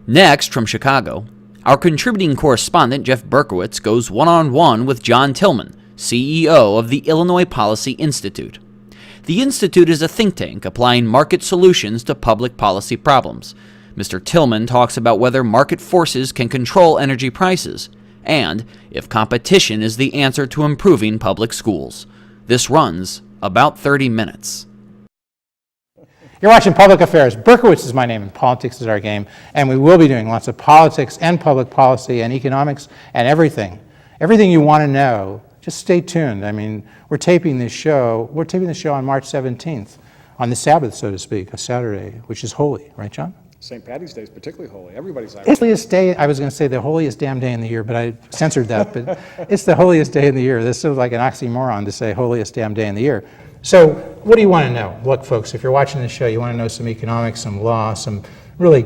Next, from Chicago, our contributing correspondent Jeff Berkowitz goes one-on-one with John Tillman, CEO of the Illinois Policy Institute. The Institute is a think tank applying market solutions to public policy problems. Mr. Tillman talks about whether market forces can control energy prices, and if competition is the answer to improving public schools. This runs about 30 minutes. You're watching Public Affairs. Berkowitz is my name, and politics is our game, and we will be doing lots of politics and public policy and economics and everything. Everything you want to know, just stay tuned. I mean, we're taping this show on March 17th, on the Sabbath, so to speak, a Saturday, which is holy, right, John? St. Patty's Day is particularly holy. Everybody's Irish. It's the holiest day, I was going to say the holiest damn day in the year, but I censored that, but it's the holiest day in the year. This is sort of like an oxymoron to say holiest damn day in the year. So what do you want to know? Look, folks, if you're watching this show, you want to know some economics, some law, some really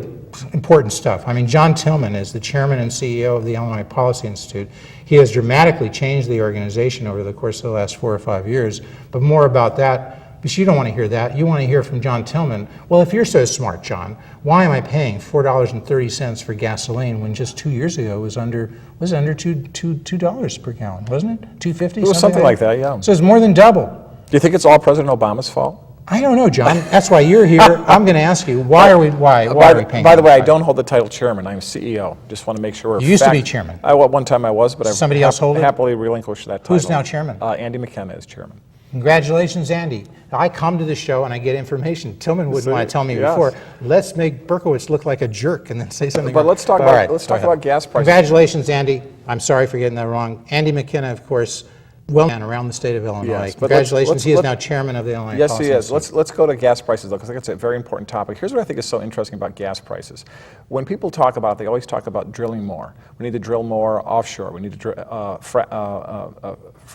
important stuff. I mean, John Tillman is the chairman and CEO of the Illinois Policy Institute. He has dramatically changed the organization over the course of the last 4 or 5 years, but more about that, because you don't want to hear that. You want to hear from John Tillman. Well, if you're so smart, John, why am I paying $4.30 for gasoline when just 2 years ago it was under $2 per gallon, wasn't it? $2.50? It was something like that, yeah. So it's more than double. Do you think it's all President Obama's fault? I don't know, John. That's why you're here. I'm going to ask you, why are we paying? By the way, I don't hold the title chairman. I'm CEO. Just want to make sure. You used to be chairman. One time I was, but somebody else hold it? Happily relinquished that title. Who's now chairman? Andy McKenna is chairman. Congratulations, Andy. I come to the show and I get information. Tillman wouldn't want to tell me before. Let's make Berkowitz look like a jerk and then say something But wrong. let's talk about gas prices. Congratulations, Andy. I'm sorry for getting that wrong. Andy McKenna, of course, well-known around the state of Illinois. Yes, Congratulations, he is now chairman of the Illinois Yes, Policy he is. Institute. Let's go to gas prices, though, because I think it's a very important topic. Here's what I think is so interesting about gas prices. When people talk about it, they always talk about drilling more. We need to drill more offshore. We need to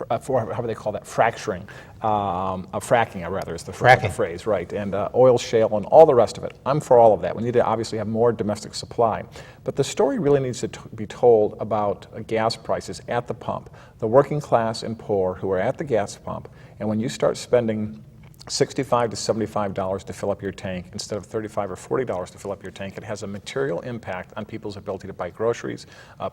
how do they call that? Fracturing. Fracking, rather, is the phrase, right? And oil shale and all the rest of it. I'm for all of that. We need to obviously have more domestic supply. But the story really needs to be told about gas prices at the pump. The working class and poor who are at the gas pump, and when you start spending $65 to $75 to fill up your tank instead of $35 or $40 to fill up your tank, it has a material impact on people's ability to buy groceries,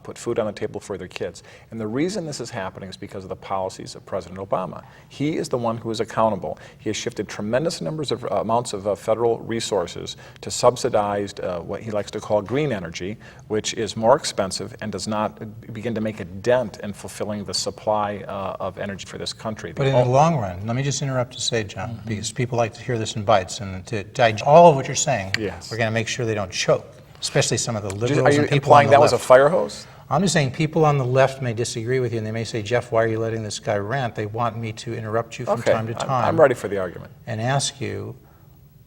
put food on the table for their kids. And the reason this is happening is because of the policies of President Obama. He is the one who is accountable. He has shifted tremendous amounts of federal resources to subsidize what he likes to call green energy, which is more expensive and does not begin to make a dent in fulfilling the supply of energy for this country. But in the long run, let me just interrupt to say, John, because people like to hear this in bites, and to digest all of what you're saying, yes, we're going to make sure they don't choke, especially some of the liberals Are you and people implying on the that left. Was a fire hose? I'm just saying people on the left may disagree with you, and they may say, Jeff, why are you letting this guy rant? They want me to interrupt you from time to time. I'm ready for the argument. And ask you,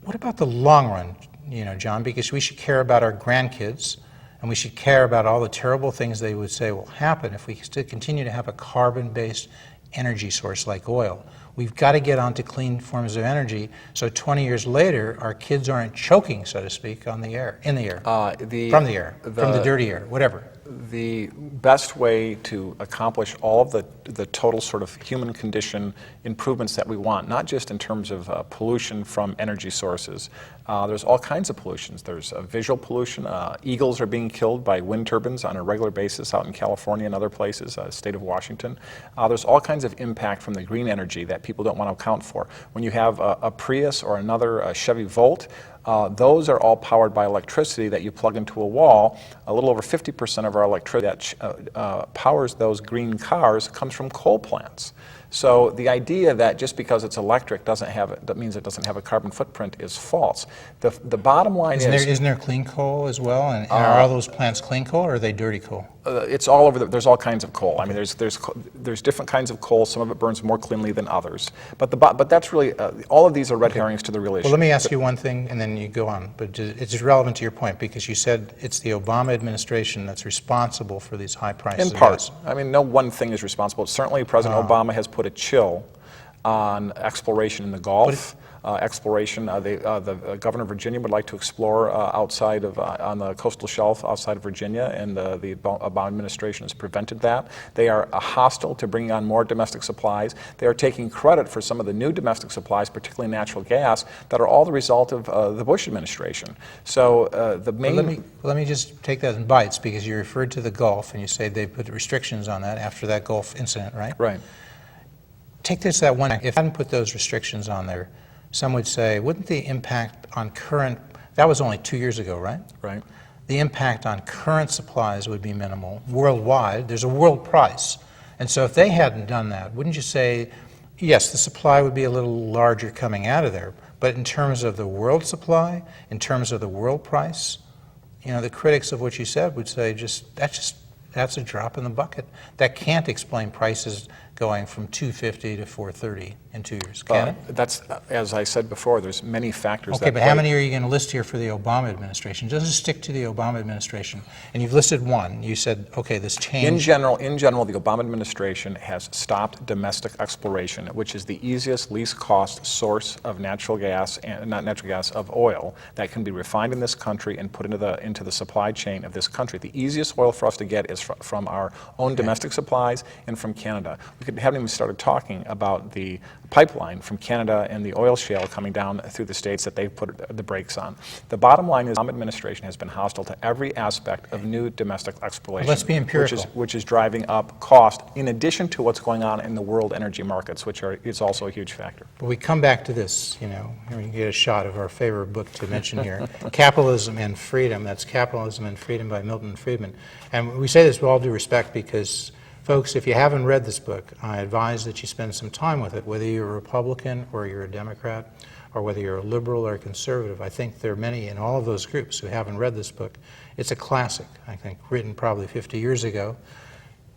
what about the long run, John? Because we should care about our grandkids, and we should care about all the terrible things they would say will happen if we still continue to have a carbon-based energy source like oil. We've got to get onto clean forms of energy so 20 years later our kids aren't choking, so to speak, in the air, from the dirty air, whatever. The best way to accomplish all of the total sort of human condition improvements that we want, not just in terms of pollution from energy sources. There's all kinds of pollutions. There's visual pollution. Eagles are being killed by wind turbines on a regular basis out in California and other places, state of Washington. There's all kinds of impact from the green energy that people don't want to account for. When you have a Prius or another Chevy Volt, those are all powered by electricity that you plug into a wall. A little over 50% of our electricity that powers those green cars comes from coal plants. So the idea that just because it's electric that means it doesn't have a carbon footprint is false. The bottom line isn't there clean coal as well? And are all those plants clean coal, or are they dirty coal? It's all over. There's all kinds of coal. I mean, there's different kinds of coal. Some of it burns more cleanly than others. But that's really all of these are red herrings to the real issue. Well, let me ask you one thing, and then you go on. But it's relevant to your point because you said it's the Obama administration that's responsible for these high prices. In part. I mean, no one thing is responsible. Certainly, President Obama has put a chill on exploration in the Gulf. exploration. The governor of Virginia would like to explore outside of on the coastal shelf outside of Virginia, and the Obama administration has prevented that. They are hostile to bringing on more domestic supplies. They are taking credit for some of the new domestic supplies, particularly natural gas, that are all the result of the Bush administration. So the main... Let me just take that in bites, because you referred to the Gulf, and you say they put restrictions on that after that Gulf incident, right? Right. Take this that one. If I hadn't put those restrictions on there, some would say, wouldn't the impact on current, that was only 2 years ago, right? Right. The impact on current supplies would be minimal. Worldwide, there's a world price. And so if they hadn't done that, wouldn't you say, yes, the supply would be a little larger coming out of there, but in terms of the world supply, in terms of the world price, you know, the critics of what you said would say that's a drop in the bucket. That can't explain prices going from $250 to $430 in 2 years, can it? That's, as I said before, there's many factors Okay, that but how many are you going to list here for the Obama administration? Just stick to the Obama administration. And you've listed one. You said, okay, this change. In general, the Obama administration has stopped domestic exploration, which is the easiest, least cost source of natural gas, and not natural gas, of oil that can be refined in this country and put into the supply chain of this country. The easiest oil for us to get is from our own domestic supplies and from Canada. We haven't even started talking about the pipeline from Canada and the oil shale coming down through the states that they've put the brakes on. The bottom line is the Obama administration has been hostile to every aspect of new domestic exploration. Well, let's be empirical. Which is driving up cost, in addition to what's going on in the world energy markets, which is also a huge factor. But we come back to this, you know, here we get a shot of our favorite book to mention here, Capitalism and Freedom. That's Capitalism and Freedom by Milton Friedman. And we say this with all due respect because, folks, if you haven't read this book, I advise that you spend some time with it, whether you're a Republican or you're a Democrat, or whether you're a liberal or a conservative. I think there are many in all of those groups who haven't read this book. It's a classic, I think, written probably 50 years ago.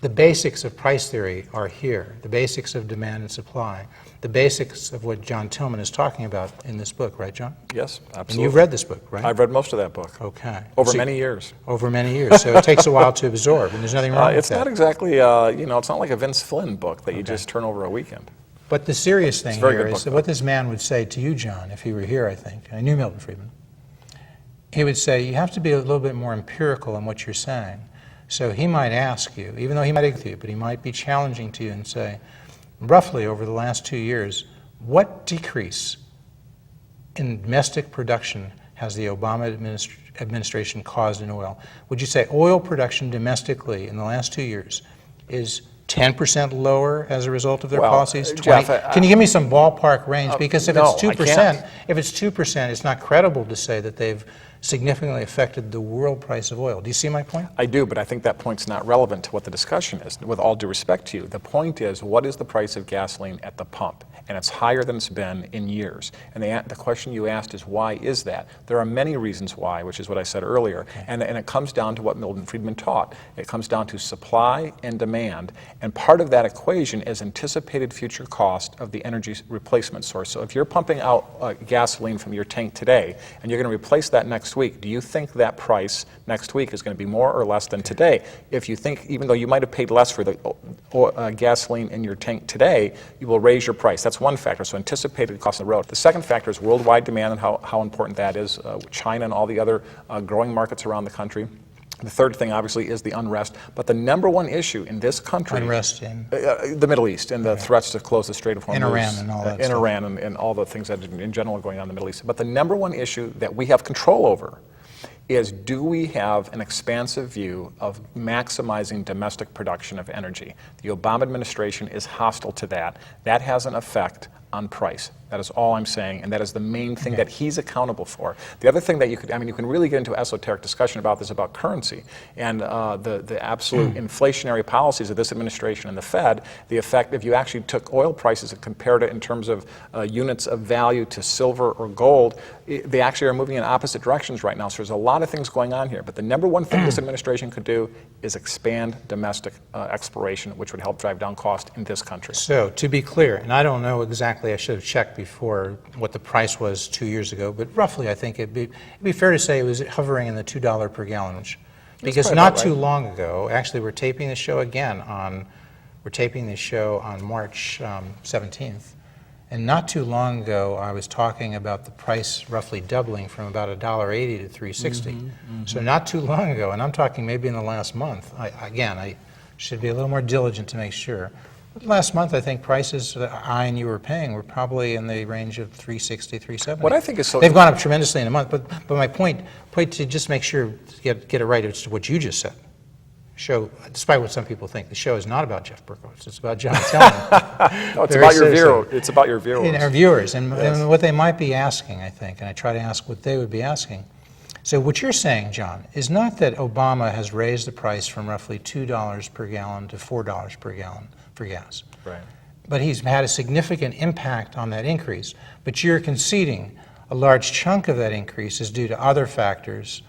The basics of price theory are here, the basics of demand and supply, the basics of what John Tillman is talking about in this book, right, John? Yes, absolutely. And you've read this book, right? I've read most of that book. Okay. Over many years. Over many years, so it takes a while to absorb, and there's nothing wrong with It's that. not exactly, it's not like a Vince Flynn book that you just turn over a weekend. But the serious thing very here good is book, that what this man would say to you, John, if he were here, I think, I knew Milton Friedman, he would say, you have to be a little bit more empirical in what you're saying. So he might ask you, even though he might agree with you, but he might be challenging to you and say, roughly over the last 2 years, what decrease in domestic production has the Obama administration caused in oil? Would you say oil production domestically in the last 2 years is 10% lower as a result of their policies? 20? Jeff, Can you give me some ballpark range? Because if no, it's I 2%, can't. if it's 2%, it's not credible to say that they've significantly affected the world price of oil. Do you see my point? I do, but I think that point's not relevant to what the discussion is, with all due respect to you. The point is, what is the price of gasoline at the pump? And it's higher than it's been in years. And the question you asked is, why is that? There are many reasons why, which is what I said earlier. Okay. And it comes down to what Milton Friedman taught. It comes down to supply and demand. And part of that equation is anticipated future cost of the energy replacement source. So if you're pumping out gasoline from your tank today, and you're going to replace that next week, do you think that price next week is going to be more or less than today? If you think, even though you might have paid less for the gasoline in your tank today, you will raise your price. That's one factor, so anticipated cost on the road. The second factor is worldwide demand and how important that is, China and all the other growing markets around the country. The third thing, obviously, is the unrest. But the number one issue in this country... Unrest in? The Middle East and the threats to close the Strait of Hormuz. In Iran and all that In stuff. Iran and all the things that in general are going on in the Middle East. But the number one issue that we have control over is, do we have an expansive view of maximizing domestic production of energy? The Obama administration is hostile to that. That has an effect on price. That is all I'm saying, and that is the main thing that he's accountable for. The other thing that you can really get into esoteric discussion about this, about currency and the absolute inflationary policies of this administration and the Fed, the effect, if you actually took oil prices and compared it in terms of units of value to silver or gold, they actually are moving in opposite directions right now. So there's a lot of things going on here, but the number one thing this administration could do is expand domestic exploration, which would help drive down cost in this country. So, to be clear, and I don't know exactly, I should have checked before what the price was 2 years ago, but roughly I think it'd be fair to say it was hovering in the $2 per gallon range. Because not too long ago, actually we're taping the show on March 17th, And not too long ago, I was talking about the price roughly doubling from about $1.80 to $3.60. So not too long ago, and I'm talking maybe in the last month. I should be a little more diligent to make sure. But last month, I think prices that I and you were paying were probably in the range of $3.60, $3.70. What I think is so... They've gone up tremendously in a month, but my point to just make sure, get it right, it's what you just said. Show, despite what some people think, the show is not about Jeff Berkowitz. It's about John Tillman. No, it's about your viewer. It's about your viewers. And our viewers, and what they might be asking, I think, and I try to ask what they would be asking. So what you're saying, John, is not that Obama has raised the price from roughly $2 per gallon to $4 per gallon for gas. Right. But he's had a significant impact on that increase. But you're conceding a large chunk of that increase is due to other factors,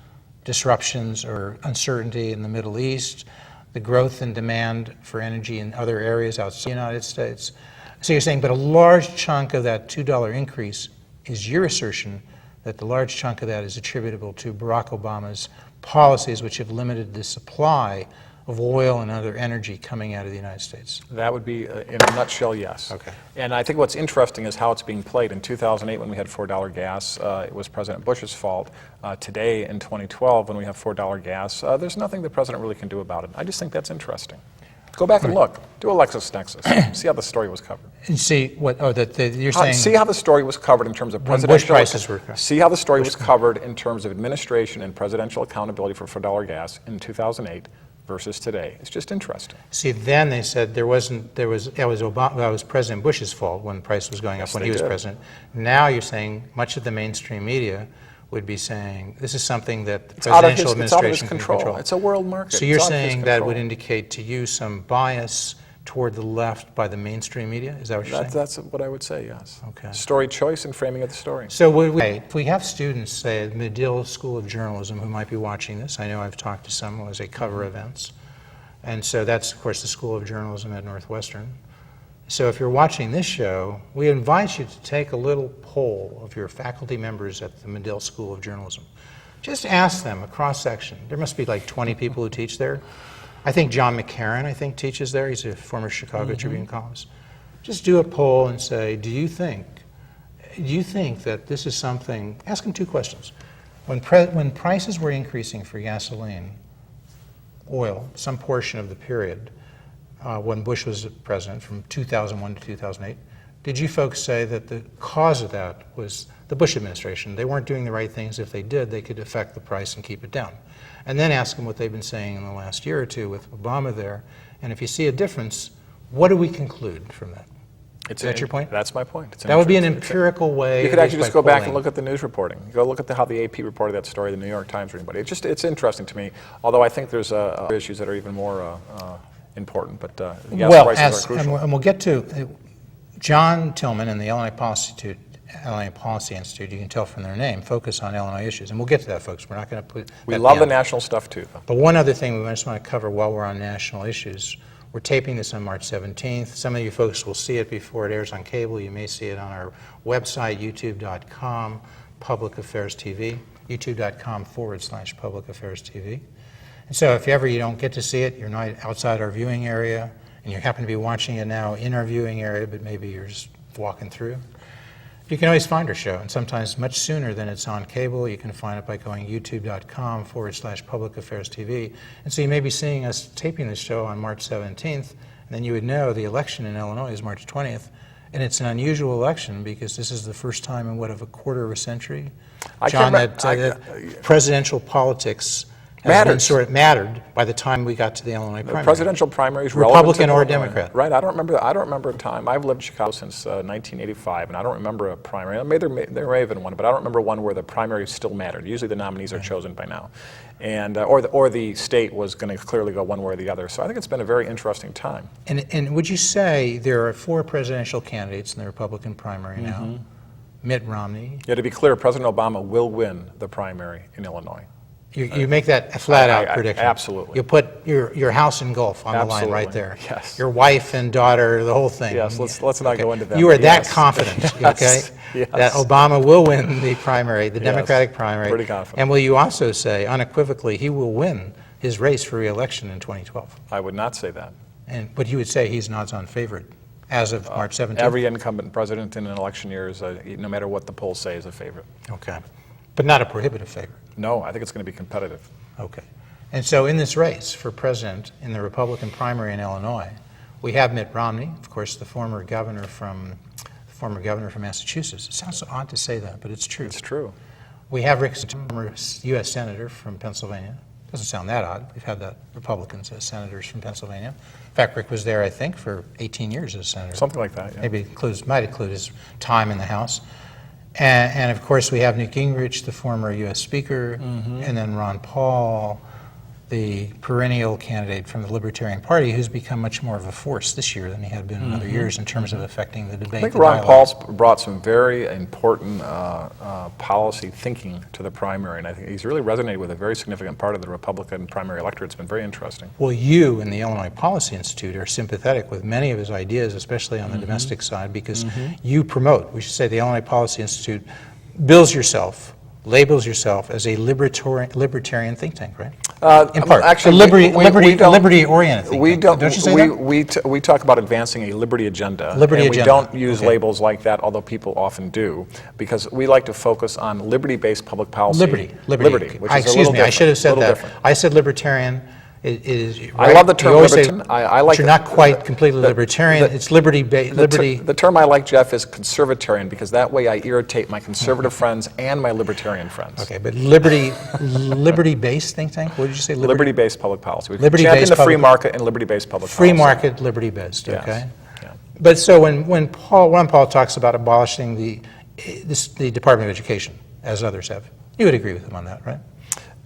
disruptions or uncertainty in the Middle East, the growth in demand for energy in other areas outside the United States. So you're saying, but a large chunk of that $2 increase is your assertion that the large chunk of that is attributable to Barack Obama's policies, which have limited the supply of oil and other energy coming out of the United States. That would be, in a nutshell, yes. Okay. And I think what's interesting is how it's being played. In 2008, when we had $4 gas, it was President Bush's fault. Today, in 2012, when we have $4 gas, there's nothing the president really can do about it. I just think that's interesting. Go back and look. Do a LexisNexis. See how the story was covered. And see what? Oh, you're saying. See how the story was covered in terms of when presidential. Bush prices were covered. See how the story was covered in terms of administration and presidential accountability for $4 gas in 2008 versus today. It's just interesting. See, then they said that was President Bush's fault when the price was going up when he was president. Now you're saying much of the mainstream media would be saying this is something that the presidential administration it's out of his can control. It's a world market. So you're saying that would indicate to you some bias toward the left by the mainstream media? Is that what you're saying? That's what I would say, yes. Okay. Story choice and framing of the story. So if we have students, say, at the Medill School of Journalism who might be watching this, I know I've talked to some who they cover events, and so that's, of course, the School of Journalism at Northwestern. So if you're watching this show, we invite you to take a little poll of your faculty members at the Medill School of Journalism. Just ask them a cross-section. There must be like 20 people who teach there. I think John McCarran, teaches there. He's a former Chicago Tribune columnist. Just do a poll and say, do you think that this is something, ask them two questions. When prices were increasing for gasoline, oil, some portion of the period, when Bush was president from 2001 to 2008, did you folks say that the cause of that was the Bush administration? They weren't doing the right things. If they did, they could affect the price and keep it down. And then ask them what they've been saying in the last year or two with Obama there. And if you see a difference, what do we conclude from that? Is that your point? That's my point. That would be an empirical way. You could actually just go back and look at the news reporting. Go look at how the AP reported that story, the New York Times or anybody. It's interesting to me, although I think there's issues that are even more important. But yes, prices are crucial. And we'll get to John Tillman and the Illinois Policy Institute, you can tell from their name, focus on Illinois issues. And we'll get to that, folks. We're not going to put We love the national stuff, too. But one other thing we just want to cover while we're on national issues, we're taping this on March 17th. Some of you folks will see it before it airs on cable. You may see it on our website, youtube.com, Public Affairs TV, youtube.com/Public Affairs TV. And so if ever you don't get to see it, you're not outside our viewing area, and you happen to be watching it now in our viewing area, but maybe you're just walking through, you can always find our show, and sometimes much sooner than it's on cable. You can find it by going youtube.com/Public Affairs TV. And so you may be seeing us taping this show on March 17th, and then you would know the election in Illinois is March 20th. And it's an unusual election because this is the first time in, a quarter of a century, John, that presidential politics mattered by the time we got to the Illinois primary. Presidential primaries, Republican or Democrat. Right. I don't remember a time. I've lived in Chicago since 1985, and I don't remember a primary. There may have been one, but I don't remember one where the primary still mattered. Usually the nominees are chosen by now, and or the state was going to clearly go one way or the other. So I think it's been a very interesting time. And would you say there are 4 presidential candidates in the Republican primary now? Mitt Romney. Yeah. To be clear, President Obama will win the primary in Illinois. You make that a flat-out prediction. Absolutely. You put your house and Gulf on the line right there. Yes. Your wife and daughter, the whole thing. Yes. Let's not go into that. You are that confident, okay? Yes. That Obama will win the primary, the Democratic primary. Pretty confident. And will you also say, unequivocally, he will win his race for re-election in 2012? I would not say that. But you would say he's an odds-on favorite. as of March 17th? Every incumbent president in an election year is, no matter what the polls say, is a favorite. Okay. But not a prohibitive favorite? No, I think it's going to be competitive. Okay. And so in this race for president in the Republican primary in Illinois, we have Mitt Romney, of course, the former governor from Massachusetts. It sounds so odd to say that, but it's true. It's true. We have Rick, former U.S. senator from Pennsylvania. Doesn't sound that odd. We've had that Republicans as senators from Pennsylvania. In fact, Rick was there, I think, for 18 years as senator. Something like that, yeah. Maybe might include his time in the House. And of course, we have Newt Gingrich, the former U.S. Speaker, and then Ron Paul, the perennial candidate from the Libertarian Party, who's become much more of a force this year than he had been in other years in terms of affecting the debate. I think Ron Paul's brought some very important policy thinking to the primary, and I think he's really resonated with a very significant part of the Republican primary electorate. It's been very interesting. Well, you in the Illinois Policy Institute are sympathetic with many of his ideas, especially on the domestic side, because you promote, we should say the Illinois Policy Institute labels yourself as a libertarian think tank, right? In part, actually, liberty-oriented think tank. Don't you say that? We talk about advancing a liberty agenda. We don't use labels like that, although people often do, because we like to focus on liberty-based public policy. Liberty. Which is Excuse me, I should have said that. Different. I said libertarian. Right? I love the term libertarian. I like. You're not quite completely libertarian. It's liberty-based. The term I like, Jeff, is conservatarian, because that way I irritate my conservative friends and my libertarian friends. Okay, but liberty-based think tank. What did you say? Liberty-based public policy. We Liberty-based champion the free market and liberty-based public policy. Free market, liberty-based. Yes. Okay. Yeah. But so when Ron Paul talks about abolishing the Department of Education, as others have, you would agree with him on that, right?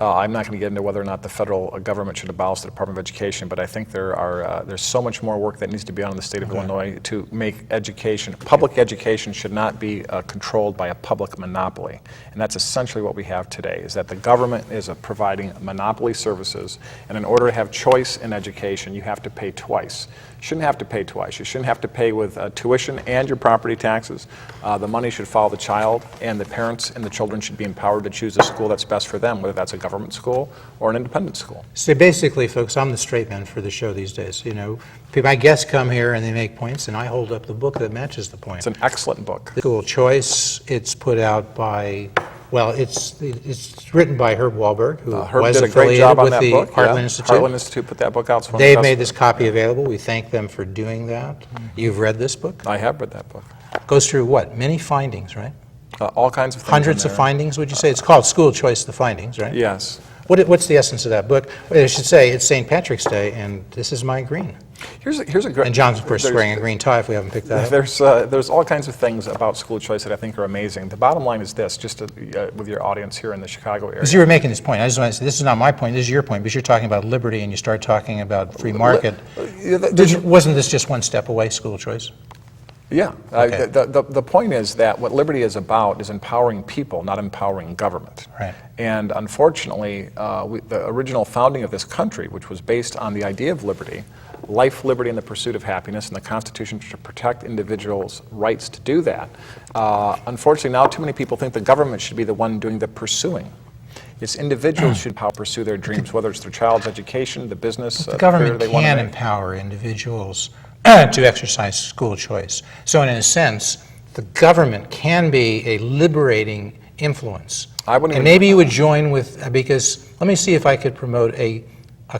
I'm not going to get into whether or not the federal government should abolish the Department of Education, but I think there's so much more work that needs to be done in the state of Illinois to make education, public education should not be controlled by a public monopoly. And that's essentially what we have today, is that the government is providing monopoly services, and in order to have choice in education, you have to pay twice. You shouldn't have to pay twice. You shouldn't have to pay with tuition and your property taxes. The money should follow the child, and the parents and the children should be empowered to choose a school that's best for them, whether that's a government school or an independent school. So basically, folks, I'm the straight man for the show these days. You know, my guests come here and they make points, and I hold up the book that matches the point. It's an excellent book. School Choice. It's put out by, well, it's written by Herb Wahlberg, who was did a great affiliated job on with that the book. Heartland Institute. Heartland Institute put that book out. They've made this copy available. We thank them for doing that. You've read this book? I have read that book. Goes through what? Many findings, right? All kinds of things. Hundreds of findings, would you say? It's called School Choice, the Findings, right? Yes. What's the essence of that book? I should say it's St. Patrick's Day, and this is my green. Here's a great. And John's, of course, wearing a green tie if we haven't picked that up. There's all kinds of things about school choice that I think are amazing. The bottom line is this, just with your audience here in the Chicago area. Because you were making this point. I just want to say, this is not my point, this is your point, because you're talking about liberty and you start talking about free market. Wasn't this just one step away, school choice? Yeah. Okay. The point is that what liberty is about is empowering people, not empowering government. Right. And unfortunately, the original founding of this country, which was based on the idea of liberty, life, liberty, and the pursuit of happiness, and the Constitution to protect individuals' rights to do that. Unfortunately, now too many people think the government should be the one doing the pursuing. It's individuals should pursue their dreams, whether it's their child's education, the business, the government they want to can make. empower individuals to exercise school choice. So in a sense, the government can be a liberating influence. And maybe you would join with, because let me see if I could promote a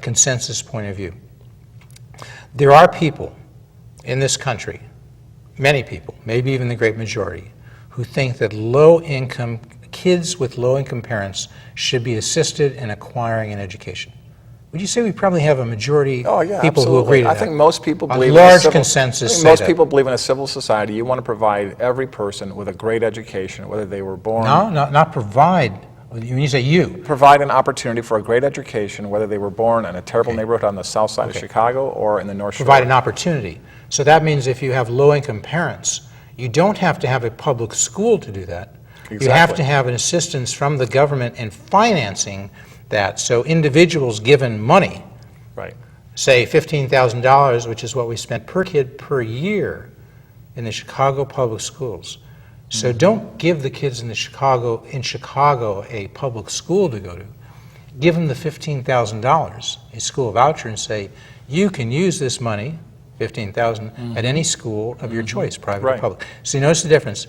consensus point of view. There are people in this country, many people, maybe even the great majority, who think that kids with low-income parents should be assisted in acquiring an education. Would you say we probably have a majority of people who agree to that? I think most people believe most people believe in a civil society. You want to provide every person with a great education, whether they were born. No, not provide. When you say you. Provide an opportunity for a great education, whether they were born in a terrible neighborhood on the south side of Chicago or in the North Shore. Provide an opportunity. So that means if you have low-income parents, you don't have to have a public school to do that. Exactly. You have to have an assistance from the government in financing that. So individuals given money, right, say $15,000, which is what we spent per kid per year in the Chicago public schools. So don't give the kids in Chicago a public school to go to. Give them the $15,000, a school voucher, and say, you can use this money $15,000 at any school of your choice, private Right. or public. So you notice the difference.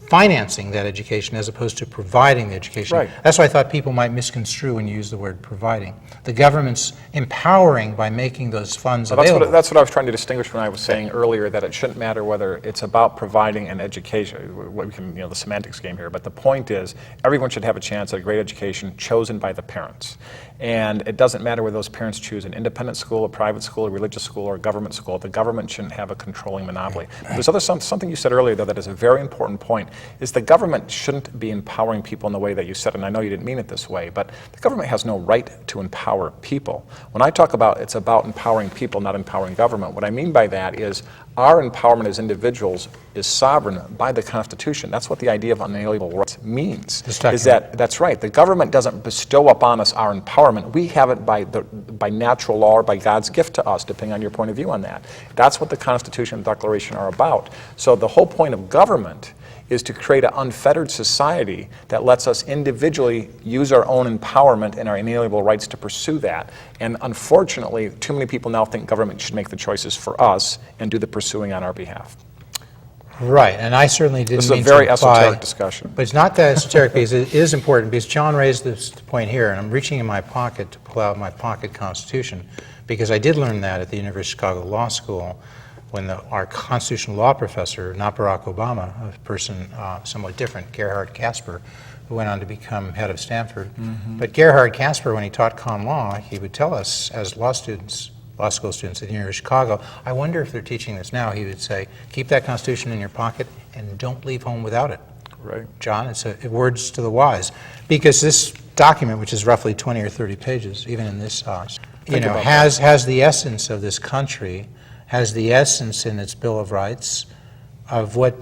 Financing that education as opposed to providing the education. Right. That's why I thought people might misconstrue when you use the word providing. The government's empowering by making those funds available. That's what I was trying to distinguish when I was saying earlier that it shouldn't matter whether it's about providing an education. We can, the semantics game here, but the point is everyone should have a chance at a great education chosen by the parents. And it doesn't matter whether those parents choose an independent school, a private school, a religious school, or a government school. The government shouldn't have a controlling monopoly. There's something you said earlier, though, that is a very important point, is the government shouldn't be empowering people in the way that you said, and I know you didn't mean it this way, but the government has no right to empower people. When I talk about it's about empowering people, not empowering government, what I mean by that is our empowerment as individuals is sovereign by the Constitution. That's what the idea of unalienable rights means. Is that's right. The government doesn't bestow upon us our empowerment. We have it by natural law or by God's gift to us, depending on your point of view on that. That's what the Constitution and the Declaration are about. So the whole point of government is to create an unfettered society that lets us individually use our own empowerment and our inalienable rights to pursue that. And unfortunately, too many people now think government should make the choices for us and do the pursuing on our behalf. Right, and I certainly didn't This mean is a very to imply, esoteric discussion. But it's not that esoteric because it is important, because John raised this point here, and I'm reaching in my pocket to pull out my pocket Constitution, because I did learn that at the University of Chicago Law School when our constitutional law professor, not Barack Obama, a person somewhat different, Gerhard Casper, who went on to become head of Stanford. But Gerhard Casper, when he taught con law, he would tell us as law school students at the University of Chicago, I wonder if they're teaching this now. He would say, keep that Constitution in your pocket and don't leave home without it. Right. John, it's words to the wise. Because this document, which is roughly 20 or 30 pages, even in this size, has the essence of this country, has the essence in its Bill of Rights of what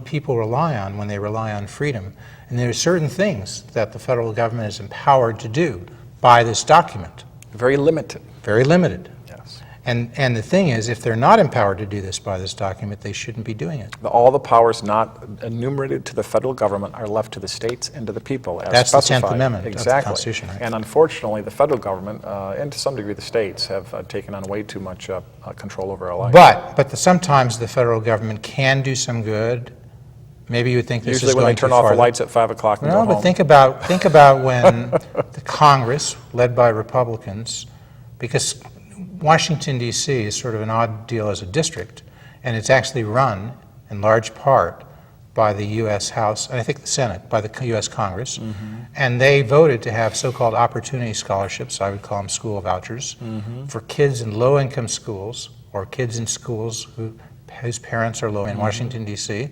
people rely on when they rely on freedom. And there are certain things that the federal government is empowered to do by this document. Very limited. Very limited. Yes. And the thing is, if they're not empowered to do this by this document, they shouldn't be doing it. All the powers not enumerated to the federal government are left to the states and to the people as That's specified. the 10th Amendment of the Constitution, right? And unfortunately, the federal government, and to some degree the states, have taken on way too much control over our lives. But sometimes the federal government can do some good. Maybe you would think this Usually is when going they turn too off far. the lights at 5 o'clock and go No, home. but think about when the Congress, led by Republicans, because Washington, D.C. is sort of an odd deal as a district, and it's actually run in large part by the U.S. House, and I think the Senate, by the U.S. Congress, and they voted to have so-called opportunity scholarships, I would call them school vouchers, for kids in low-income schools or kids in schools whose parents are low in Washington, D.C.,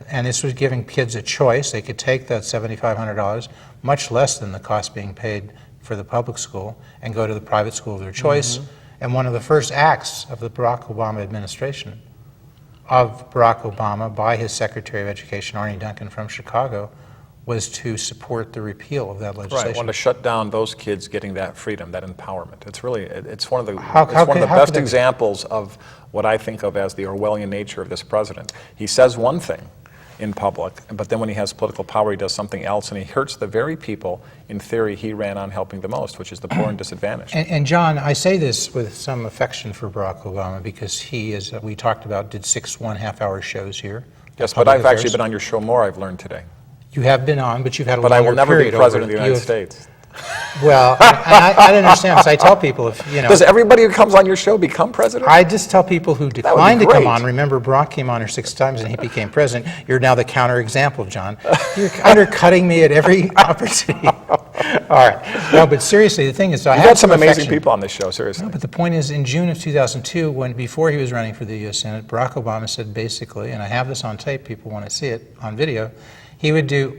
and this was giving kids a choice. They could take that $7,500, much less than the cost being paid for the public school, and go to the private school of their choice. And one of the first acts of the Barack Obama administration, of Barack Obama by his Secretary of Education, Arne Duncan from Chicago, was to support the repeal of that legislation. Right, want to shut down those kids getting that freedom, that empowerment. It's really, it's one of the, How best examples of what I think of as the Orwellian nature of this president. He says one thing in public, but then when he has political power, he does something else, and he hurts the very people, in theory, he ran on helping the most, which is the poor and disadvantaged. And John, I say this with some affection for Barack Obama because he, as we talked about, did 6 one-half-hour shows here. Yes, but I've actually been on your show more, I've learned today. You have been on, but you've had a But longer I will never be period president of the over- United States. Well, I don't understand, because I tell people if, Does everybody who comes on your show become president? I just tell people who decline to come great. on, remember Barack came on here 6 times and he became president. You're now the counterexample, John. You're undercutting me at every opportunity. All right. No, but seriously, the thing is, I You've have had some amazing affection. people on this show, seriously. No, but the point is, in June of 2002, before he was running for the U.S. Senate, Barack Obama said basically, and I have this on tape, people want to see it on video, he would do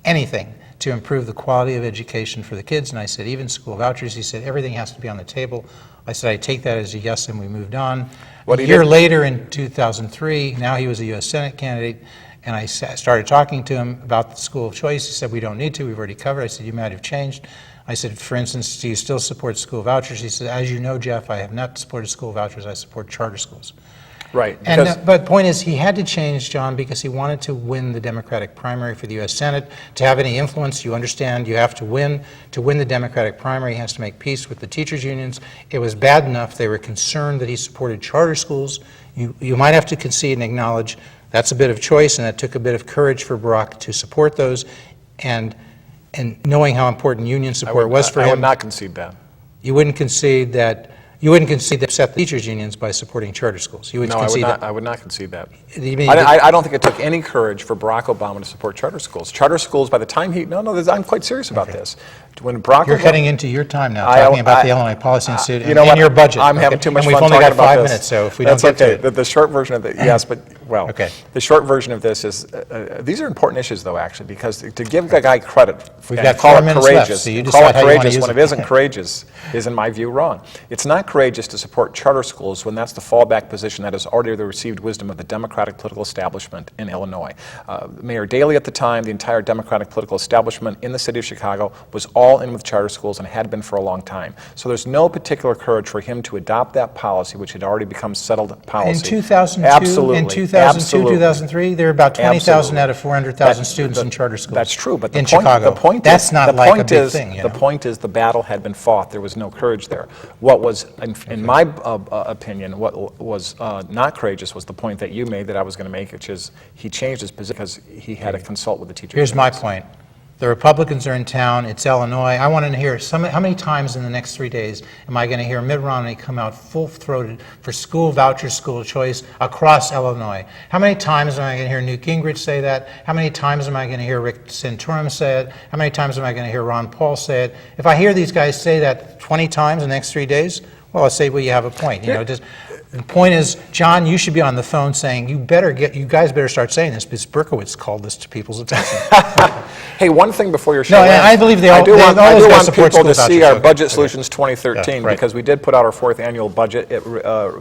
anything to improve the quality of education for the kids. And I said, even school vouchers. He said, everything has to be on the table. I said, I take that as a yes, and we moved on. A year later, in 2003, now he was a U.S. Senate candidate, and I started talking to him about the school of choice. He said, we don't need to, we've already covered. I said, you might have changed. I said, for instance, do you still support school vouchers? He said, as you know, Jeff, I have not supported school vouchers, I support charter schools. Right. But the point is, he had to change, John, because he wanted to win the Democratic primary for the U.S. Senate. To have any influence, you understand, you have to win. To win the Democratic primary, he has to make peace with the teachers' unions. It was bad enough they were concerned that he supported charter schools. You might have to concede and acknowledge that's a bit of choice, and it took a bit of courage for Barack to support those. And knowing how important union support was for him. I would not concede that. You wouldn't concede that. You wouldn't concede to upset the teachers' unions by supporting charter schools. You would concede that. I would not concede that. You I don't think it took any courage for Barack Obama to support charter schools. Charter schools, by the time I'm quite serious about this. When Barack You're Obama, heading into your time now, talking about the Illinois Policy Institute and your budget. I'm having too much and fun we've only got talking about 5 this. minutes, so if we That's don't get okay. to it. The short version of it, yes, but Okay. The short version of this is these are important issues, though, actually, because to give a guy credit We've and got call 4 it minutes courageous, left, so you and call decide it how you wanna courageous use when it. it isn't courageous is, in my view, wrong. It's not courageous to support charter schools when that's the fallback position that has already the received wisdom of the Democratic political establishment in Illinois. Mayor Daley at the time, the entire Democratic political establishment in the city of Chicago was all in with charter schools and had been for a long time. So there's no particular courage for him to adopt that policy, which had already become settled policy. In 2002, Absolutely. in 2002, 2003, there were about 20,000 out of 400,000 students in charter schools. That's true, but in Chicago. The point that's is, not the like point a big is, thing. You the know? point is, the battle had been fought. There was no courage there. What was, in my opinion, what was not courageous was the point that you made that I was going to make, which is he changed his position because he had to consult with the teachers. Here's my point. The Republicans are in town. It's Illinois. I want to hear how many times in the next 3 days am I going to hear Mitt Romney come out full-throated for school voucher, school choice across Illinois? How many times am I going to hear Newt Gingrich say that? How many times am I going to hear Rick Santorum say it? How many times am I going to hear Ron Paul say it? If I hear these guys say that 20 times in the next 3 days, well, I'll say, well, you have a point. You know, the point is, John, you should be on the phone saying, you guys better start saying this because Berkowitz called this to people's attention. Hey, one thing before your show No, ends, I believe I do want support people to school see vouchers. our Okay. Budget Solutions 2013 Yeah, right. because we did put out our 4th annual budget. It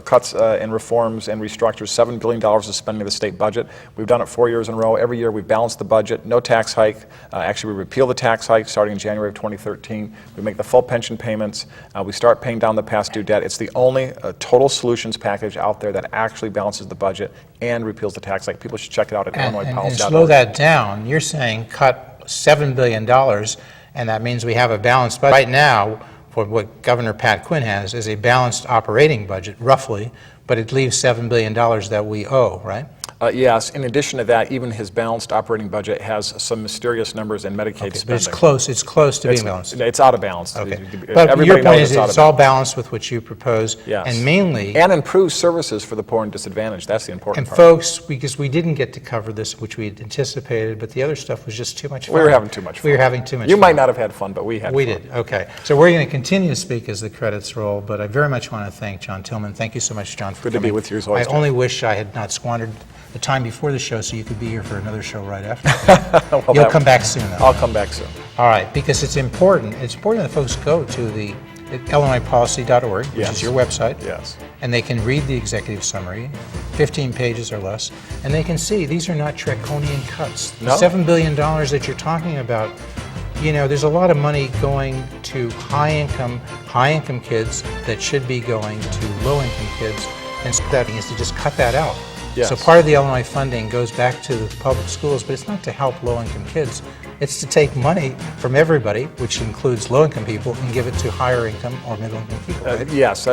cuts and reforms and restructures $7 billion of spending of the state budget. We've done it 4 years in a row. Every year we've balanced the budget. No tax hike. Actually, we repeal the tax hike starting in January of 2013. We make the full pension payments. We start paying down the past due debt. It's the only total solutions package out there that actually balances the budget and repeals the tax hike. People should check it out at IllinoisPolicy.org. And slow that down. You're saying cut $7 billion, and that means we have a balanced budget. Right now, for what Governor Pat Quinn has is a balanced operating budget, roughly, but it leaves $7 billion that we owe, right? Yes. In addition to that, even his balanced operating budget has some mysterious numbers in Medicaid But spending. it's close to being balanced. It's out of balance. Okay. Everybody But your point knows is it's out of it's all balance. balanced with what you propose, Yes. and mainly, And improve services for the poor and disadvantaged. That's the important and part. folks, because we didn't get to cover this, which we had anticipated, but the other stuff was just too much fun. We were having too much fun. We were having too much You fun. might not have had fun, but we had We fun. did, okay. So we're going to continue to speak as the credits roll, but I very much want to thank John Tillman. Thank you so much, John, for Good to coming. be with you as always, I Jeff. only wish I had not squandered the time before the show so you could be here for another show right after. Well, You'll come back soon, though. I'll come back soon. All right, because it's important. It's important that folks go to the IllinoisPolicy.org, which Yes. is your website. Yes. And they can read the executive summary, 15 pages or less, and they can see these are not draconian cuts. The No. $7 billion that you're talking about, you know, there's a lot of money going to high-income kids that should be going to low-income kids, and so that is to just cut that out. Yes. So part of the Illinois funding goes back to the public schools, but it's not to help low-income kids. It's to take money from everybody, which includes low-income people, and give it to higher-income or middle-income people. Right? Yes.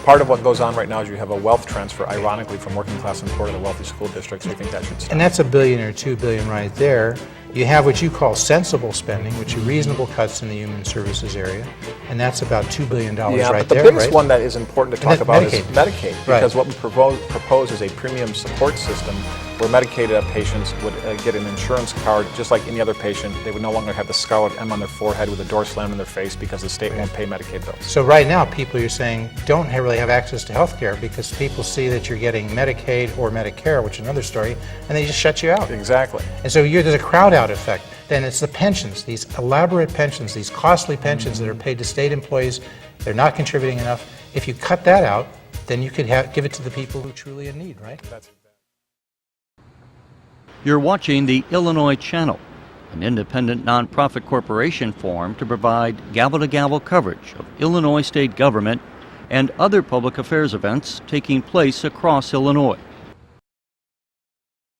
Part of what goes on right now is you have a wealth transfer, ironically, from working class and poor to the wealthy school districts. We think that should stop. And that's $1 billion or $2 billion right there. You have what you call sensible spending, which are reasonable cuts in the human services area, and that's about $2 billion Yeah, right but the there, biggest right? one that is important to And talk that's about is Medicaid. Medicaid, Right. because what we propose is a premium support system where Medicaid patients would get an insurance card just like any other patient. They would no longer have the scarlet M on their forehead with a door slammed in their face because the state won't pay Medicaid bills. So right now, people, you're saying, don't really have access to health care because people see that you're getting Medicaid or Medicare, which is another story, and they just shut you out. Exactly. And so there's a crowd-out effect. Then it's the pensions, these elaborate pensions, these costly pensions that are paid to state employees. They're not contributing enough. If you cut that out, then you could give it to the people who truly in need, right? You're watching the Illinois Channel, an independent nonprofit corporation formed to provide gavel-to-gavel coverage of Illinois state government and other public affairs events taking place across Illinois.